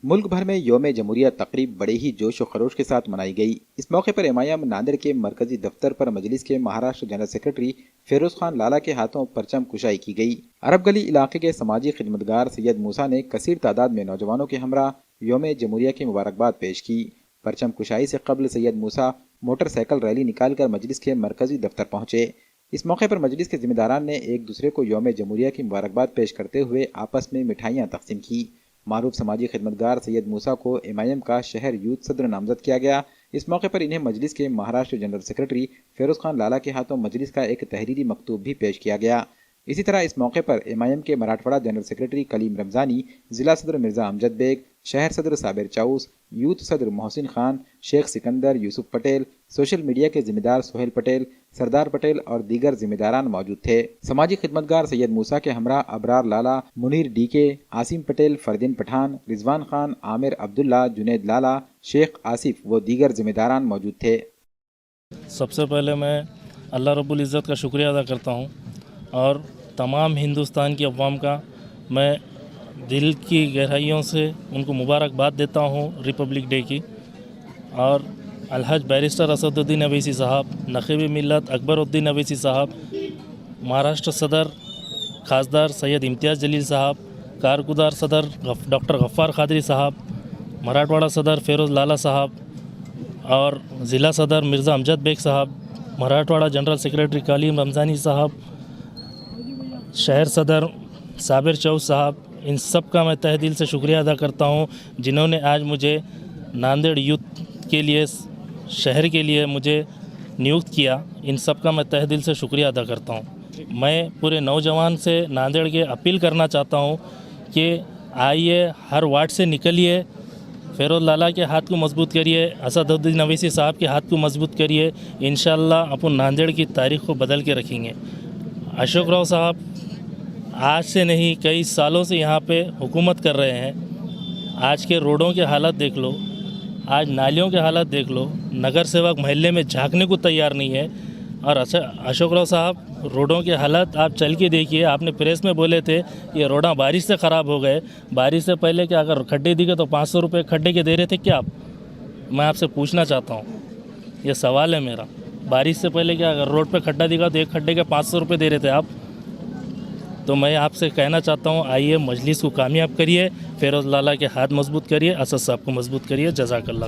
ملک بھر میں یوم جمہوریہ تقریب بڑے ہی جوش و خروش کے ساتھ منائی گئی۔ اس موقع پر ایم ناندیڑ کے مرکزی دفتر پر مجلس کے مہاراشٹر جنرل سیکرٹری فیروز خان لالا کے ہاتھوں پرچم کشائی کی گئی۔ عرب گلی علاقے کے سماجی خدمتگار سید موسیٰ نے کثیر تعداد میں نوجوانوں کے ہمراہ یوم جمہوریہ کی مبارکباد پیش کی۔ پرچم کشائی سے قبل سید موسیٰ موٹر سائیکل ریلی نکال کر مجلس کے مرکزی دفتر پہنچے۔ اس موقع پر مجلس کے ذمہ داران نے ایک دوسرے کو یوم جمہوریہ کی مبارکباد پیش کرتے ہوئے آپس میں مٹھائیاں تقسیم کی۔ معروف سماجی خدمتگار سید موسیٰ کو ایم کا شہر یوتھ صدر نامزد کیا گیا۔ اس موقع پر انہیں مجلس کے مہاراشٹر جنرل سیکرٹری فیروز خان لالا کے ہاتھوں مجلس کا ایک تحریری مکتوب بھی پیش کیا گیا۔ اسی طرح اس موقع پر ایم کے مراٹھواڑہ جنرل سیکرٹری کلیم رمضانی، ضلع صدر مرزا امجد بیگ، شہر صدر صابر چاؤس، یوتھ صدر محسن خان، شیخ سکندر، یوسف پٹیل، سوشل میڈیا کے ذمہ دار سہیل پٹیل، سردار پٹیل اور دیگر ذمہ داران موجود تھے۔ سماجی خدمتگار سید موسیٰ کے ہمراہ ابرار لالا، منیر ڈی کے، عاصم پٹیل، فردین پٹھان، رضوان خان، عامر عبداللہ، جنید لالا، شیخ آصف و دیگر ذمہ داران موجود تھے۔ سب سے پہلے میں اللہ رب العزت کا شکریہ ادا کرتا ہوں اور تمام ہندوستان کی عوام کا میں دل کی گہرائیوں سے ان کو مبارکباد دیتا ہوں ریپبلک ڈے کی۔ اور الحج بیرسٹر اسد الدین اویسی صاحب، نقیب ملت اکبر الدین اویسی صاحب، مہاراشٹر صدر خاصدار سید امتیاز جلیل صاحب، کارگزار صدر ڈاکٹر غفار قادری صاحب، مراٹھواڑہ صدر فیروز لالا صاحب اور ضلع صدر مرزا امجد بیگ صاحب، مراٹھواڑہ جنرل سیکرٹری کلیم رمضانی صاحب، شہر صدر صابر چاؤس صاحب، ان سب کا میں تہ دل سے شکریہ ادا کرتا ہوں جنہوں نے آج مجھے ناندیڑ یوتھ کے لیے، شہر کے لیے مجھے نیوکت کیا۔ ان سب کا میں تہ دل سے شکریہ ادا کرتا ہوں۔ میں پورے نوجوان سے ناندیڑ کے اپیل کرنا چاہتا ہوں کہ آئیے، ہر وارڈ سے نکلیے، فیروز لالا کے ہاتھ کو مضبوط کریے، اسد الدین اویسی صاحب کے ہاتھ کو مضبوط کریے۔ انشاءاللہ اپن ناندیڑ کی تاریخ کو بدل کے رکھیں گے۔ اشوک راؤ صاحب آج سے نہیں، کئی سالوں سے یہاں پہ حکومت کر رہے ہیں۔ آج کے روڈوں کے حالت دیکھ لو، آج نالیوں کے حالت دیکھ لو، نگر سیوک محلے میں جھانکنے کو تیار نہیں ہے۔ اور اشوک راؤ صاحب روڈوں کے حالت آپ چل کے دیکھیے۔ آپ نے پریس میں بولے تھے یہ روڈاں بارش سے خراب ہو گئے، بارش سے پہلے کیا اگر کھڈے دکھے تو 500 روپے کھڈے کے دے رہے تھے کیا آپ؟ میں آپ سے پوچھنا چاہتا ہوں، یہ سوال ہے میرا، بارش سے پہلے کیا اگر روڈ پہ کھڈا دکھا تو ایک کھڈے کے 500 روپے دے رہے تھے آپ؟ تو میں آپ سے کہنا چاہتا ہوں، آئیے مجلس کو کامیاب کریے، فیروز لالا کے ہاتھ مضبوط کریے، اسد صاحب کو مضبوط کریے۔ جزاک اللہ۔